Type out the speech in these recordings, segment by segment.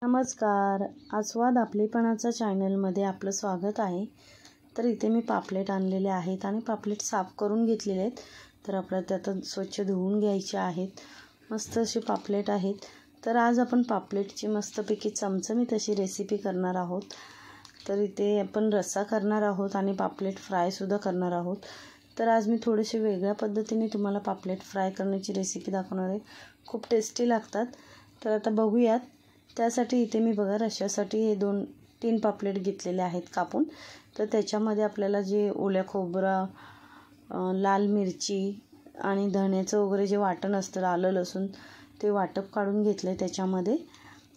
नमस्कार. आस्वाद आपलेपणाचा चॅनलमध्ये आपलं स्वागत आहे. तर इथे मी पापलेट आणलेले आहेत आणि पापलेट साफ करून घेतलेले आहेत. तर आपल्याला त्यात स्वच्छ धुवून घ्यायचे आहेत. मस्त असे पापलेट आहेत. तर आज आपण पापलेटची मस्तपैकी चमचमीत अशी रेसिपी करणार आहोत. तर इथे आपण रस्सा करणार आहोत आणि पापलेट फ्रायसुद्धा करणार आहोत. तर आज मी थोडेसे वेगळ्या पद्धतीने तुम्हाला पापलेट फ्राय करण्याची रेसिपी दाखवणार आहे. खूप टेस्टी लागतात. तर आता बघूयात. त्यासाठी इथे मी बघा रश्श्यासाठी हे 2-3 पापलेट घेतलेले आहेत कापून. तर त्याच्यामध्ये आपल्याला जे ओल्या खोबरा, लाल मिरची आणि धण्याचं वगैरे जे वाटण असतं, आलं लसूण ते वाटप काढून घेतलं आहे त्याच्यामध्ये.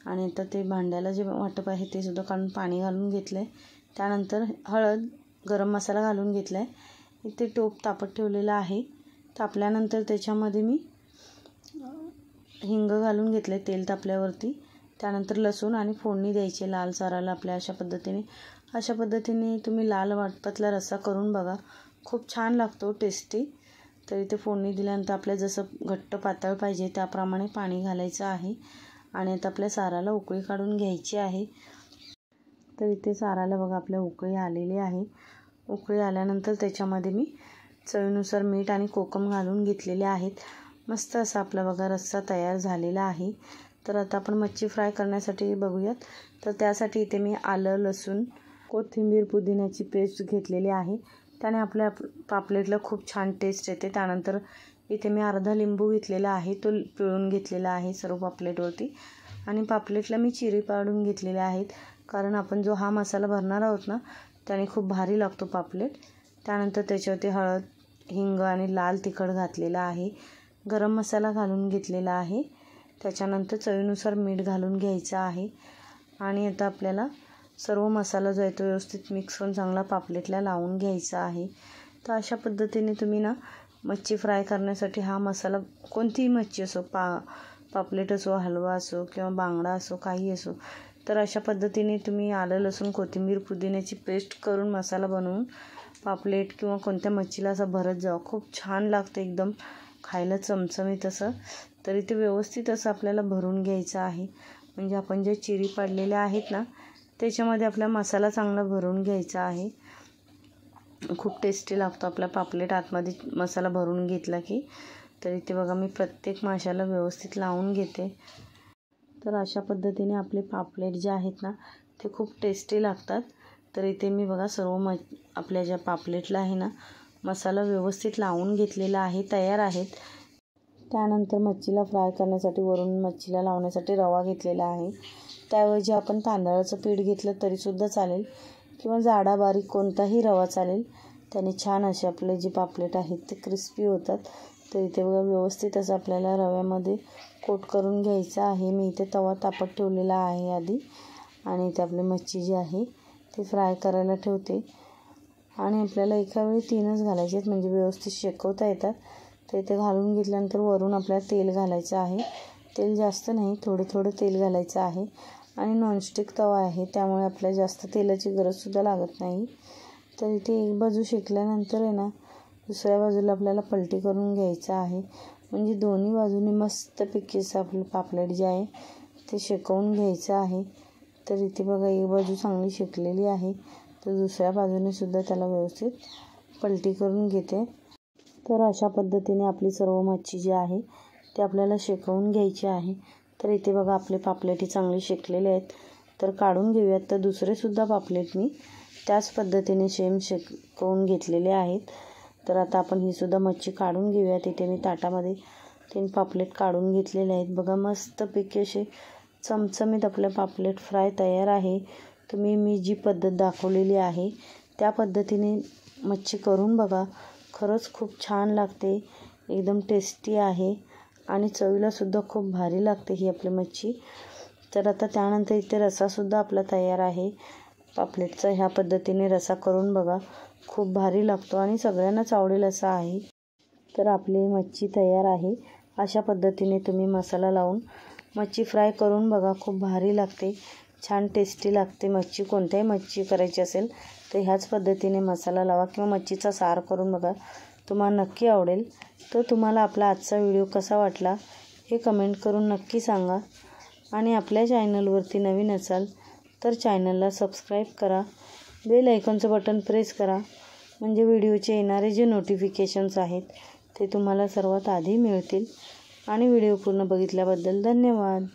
आणि आता ते भांड्याला जे वाटप आहे ते सुद्धा काढून पाणी घालून घेतलं आहे. त्यानंतर हळद, गरम मसाला घालून घेतला आहे. इथे टोप तापत ठेवलेला आहे. तापल्यानंतर त्याच्यामध्ये मी हिंग घालून घेतलं आहे तेल तापल्यावरती. त्यानंतर लसूण आणि फोडणी द्यायची लाल साराला आपल्या. अशा पद्धतीने तुम्ही लाल वाटपातला रस्सा करून बघा. खूप छान लागतो, टेस्टी. तर इथे फोडणी दिल्यानंतर आपल्याला जसं घट्ट पातळ पाहिजे त्याप्रमाणे पाणी घालायचं आहे. आणि आता आपल्या साराला उकळी काढून घ्यायची आहे. तर इथे साराला बघा आपल्या उकळी आलेली आहे. उकळी आल्यानंतर त्याच्यामध्ये मी चवीनुसार मीठ आणि कोकम घालून घेतलेले आहेत. मस्त असा आपला बघा रस्सा तयार झालेला आहे. तर आता आपण मच्छी फ्राय करण्यासाठी बघूयात. तर त्यासाठी इथे मी आलं, लसूण, कोथिंबीर, पुदिन्याची पेस्ट घेतलेली आहे. त्याने आपल्या पापलेटला खूप छान टेस्ट येते. त्यानंतर इथे मी अर्धा लिंबू घेतलेला आहे, तो पिळून घेतलेला आहे सर्व पापलेटवरती. आणि पापलेटला मी चिरी पाडून घेतलेल्या आहेत, कारण आपण जो हा मसाला भरणार आहोत ना, त्याने खूप भारी लागतो पापलेट. त्यानंतर त्याच्यावरती हळद, हिंग आणि लाल तिखट घातलेला आहे. गरम मसाला घालून घेतलेला आहे. त्याच्यानंतर चवीनुसार मीठ घालून घ्यायचं आहे. आणि आता आपल्याला सर्व मसाला जो आहे तो व्यवस्थित मिक्स करून चांगला पापलेटला लावून घ्यायचा आहे. तर अशा पद्धतीने तुम्ही ना मच्छी फ्राय करण्यासाठी हा मसाला, कोणतीही मच्छी असो, पापलेट असो, हलवा असो किंवा बांगडा असो, काही असो, तर अशा पद्धतीने तुम्ही आलं, लसूण, कोथिंबीर, पुदिन्याची पेस्ट करून मसाला बनवून पापलेट किंवा कोणत्या मच्छीला असं भरत जावं. खूप छान लागतं, एकदम खायला चमचमीत असं. तर इथे व्यवस्थित असं आपल्याला भरून घ्यायचं आहे. म्हणजे आपण जे चिरी पाडलेल्या आहेत ना, त्याच्यामध्ये आपला मसाला चांगला भरून घ्यायचा आहे. खूप टेस्टी लागतो आपला पापलेट आतमध्ये मसाला भरून घेतला की. तर इथे बघा मी प्रत्येक माशाला व्यवस्थित लावून घेते. तर अशा पद्धतीने आपले पापलेट जे आहेत ना ते खूप टेस्टी लागतात. तर इथे मी बघा सर्व आपल्या ज्या पापलेटला आहे ना मसाला व्यवस्थित लावून घेतलेला आहे, तयार आहेत. त्यानंतर मच्छीला फ्राय करण्यासाठी वरून मच्छीला लावण्यासाठी रवा घेतलेला आहे. त्याऐवजी आपण तांदळाचं पीठ घेतलं तरीसुद्धा चालेल किंवा जाडा बारीक कोणताही रवा चालेल. त्याने छान असे आपले जे पापलेट आहेत ते क्रिस्पी होतात. तर इथे बघा व्यवस्थित असं आपल्याला रव्यामध्ये कोट करून घ्यायचं आहे. मी इथे तवा तापत ठेवलेला आहे आधी. आणि इथे आपली मच्छी जी आहे ती फ्राय करायला ठेवते. आणि आपल्याला एका वेळी 3च घालायचे आहेत, म्हणजे व्यवस्थित शेकवता येतात. तर इथे घालून घेतल्यानंतर वरून आपल्याला तेल घालायचं आहे. तेल जास्त नाही, थोडं तेल घालायचं आहे. आणि नॉनस्टिक तवा आहे, त्यामुळे आपल्याला जास्त तेलाची गरजसुद्धा लागत नाही. तर इथे एक बाजू शेकल्यानंतर आहे ना दुसऱ्या बाजूला आपल्याला पलटी करून घ्यायचं आहे. म्हणजे दोन्ही बाजूने मस्तपैकी असं आपलं पापलेट जे आहे ते शेकवून घ्यायचं आहे. तर इथे बघा एक बाजू चांगली शेकलेली आहे, तर दुसऱ्या बाजूने सुद्धा त्याला व्यवस्थित पलटी करून घेते. तर अशा पद्धतीने आपली सर्व मच्छी जी आहे ते आपल्याला शेकवून घ्यायची आहे. तर इथे बघा आपले पापलेटी चांगले शेकलेले आहेत. तर काढून घेऊयात. तर दुसरेसुद्धा पापलेट मी त्याच पद्धतीने सेम शेकवून घेतलेले आहेत. तर आता आपण ही सुद्धा मच्छी काढून घेऊयात. इथे मी ताटामध्ये 3 पापलेट काढून घेतलेले आहेत. बघा मस्तपैकी असे चमचमीत आपलं पापलेट फ्राय तयार आहे. मी जी पद्धत दाखवलेली आहे त्या पद्धतीने मच्छी करून बघा. खरंच खूप छान लागते, एकदम टेस्टी आहे आणि चवीलासुद्धा खूप भारी लागते ही आपली मच्छी. तर आता त्यानंतर इथे रस्सासुद्धा आपला तयार आहे पापलेटचा. ह्या पद्धतीने रस्सा करून बघा, खूप भारी लागतो आणि सगळ्यांनाच आवडेल असा आहे. तर आपली मच्छी तयार आहे. अशा पद्धतीने तुम्ही मसाला लावून मच्छी फ्राय करून बघा, खूप भारी लागते, छान टेस्टी लागते मच्छी. कोणत्याही मच्छी करायची असेल तर ह्याच पद्धतीने मसाला लावा किंवा मच्छीचा सार करून बघा, तुम्हाला नक्की आवडेल. तर तुम्हाला आपला आजचा व्हिडिओ कसा वाटला हे कमेंट करून नक्की सांगा. आणि आपल्या चॅनलवरती नवीन असाल तर चॅनलला सबस्क्राईब करा. बेल आयकॉनचं बटन प्रेस करा, म्हणजे व्हिडिओचे येणारे जे नोटिफिकेशन्स आहेत ते तुम्हाला सर्वात आधी मिळतील. आणि व्हिडिओ पूर्ण बघितल्याबद्दल धन्यवाद.